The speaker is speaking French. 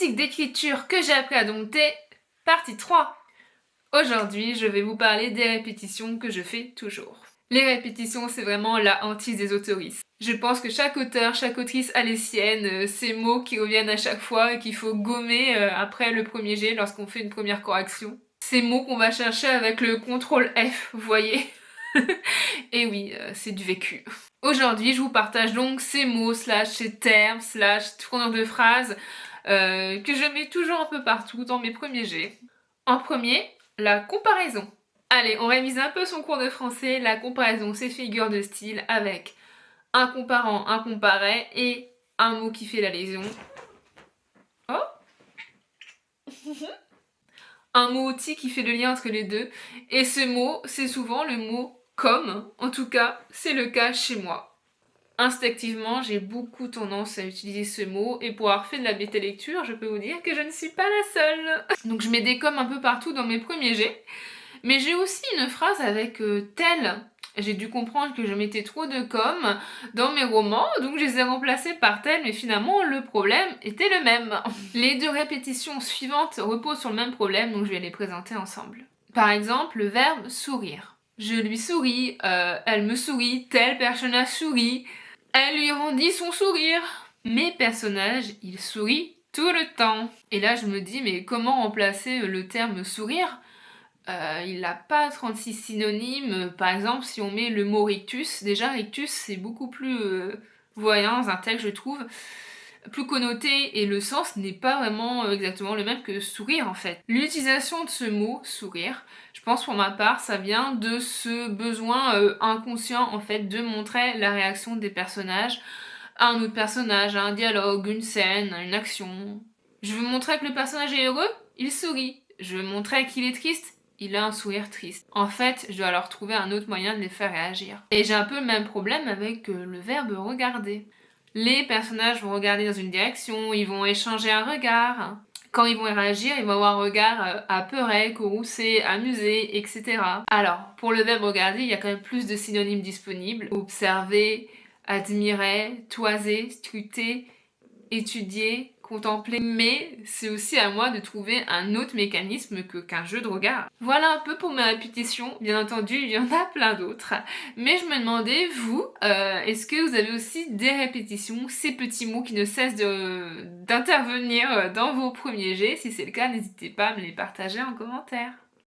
pratique d'écriture que j'ai appris à dompter, partie 3. Aujourd'hui, je vais vous parler des répétitions que je fais toujours. Les répétitions, c'est vraiment la hantise des autoristes. Je pense que chaque auteur, chaque autrice a les siennes, ces mots qui reviennent à chaque fois et qu'il faut gommer après le premier jet lorsqu'on fait une première correction. Ces mots qu'on va chercher avec le CTRL F, vous voyez. Et oui, c'est du vécu. Aujourd'hui, je vous partage donc ces mots, ces termes, tournures de phrases que je mets toujours un peu partout dans mes premiers jets. En premier, la comparaison. Allez, on révise un peu son cours de français. La comparaison, c'est figure de style avec un comparant, un comparé et un mot qui fait la liaison. Oh un mot outil qui fait le lien entre les deux. Et ce mot, c'est souvent le mot comme. En tout cas, c'est le cas chez moi. Instinctivement, j'ai beaucoup tendance à utiliser ce mot et pour avoir fait de la bêta-lecture, je peux vous dire que je ne suis pas la seule. Donc je mets des comme un peu partout dans mes premiers jets. Mais j'ai aussi une phrase avec tel. J'ai dû comprendre que je mettais trop de comme dans mes romans, donc je les ai remplacés par tel, mais finalement le problème était le même. Les deux répétitions suivantes reposent sur le même problème, donc je vais les présenter ensemble. Par exemple, le verbe sourire. Je lui souris, elle me sourit, tel personnage sourit, elle lui rendit son sourire. Mes personnages, ils sourient tout le temps. Et là, je me dis, mais comment remplacer le terme sourire ? Il n'a pas 36 synonymes. Par exemple, si on met le mot rictus, déjà rictus c'est beaucoup plus voyant dans un texte, je trouve, plus connoté, et le sens n'est pas vraiment exactement le même que sourire en fait. L'utilisation de ce mot, sourire, je pense pour ma part, ça vient de ce besoin inconscient en fait de montrer la réaction des personnages à un autre personnage, à un dialogue, une scène, une action. Je veux montrer que le personnage est heureux, il sourit. Je veux montrer qu'il est triste, il a un sourire triste. En fait, je dois alors trouver un autre moyen de les faire réagir. Et j'ai un peu le même problème avec le verbe regarder. Les personnages vont regarder dans une direction, ils vont échanger un regard. Quand ils vont réagir, ils vont avoir un regard apeuré, courroucé, amusé, etc. Alors, pour le verbe regarder, il y a quand même plus de synonymes disponibles. Observer, admirer, toiser, scruter, étudier, contempler, mais c'est aussi à moi de trouver un autre mécanisme qu'un jeu de regard. Voilà un peu pour mes répétitions, bien entendu il y en a plein d'autres, mais je me demandais, vous, est-ce que vous avez aussi des répétitions, ces petits mots qui ne cessent d'intervenir dans vos premiers jets? Si c'est le cas, n'hésitez pas à me les partager en commentaire.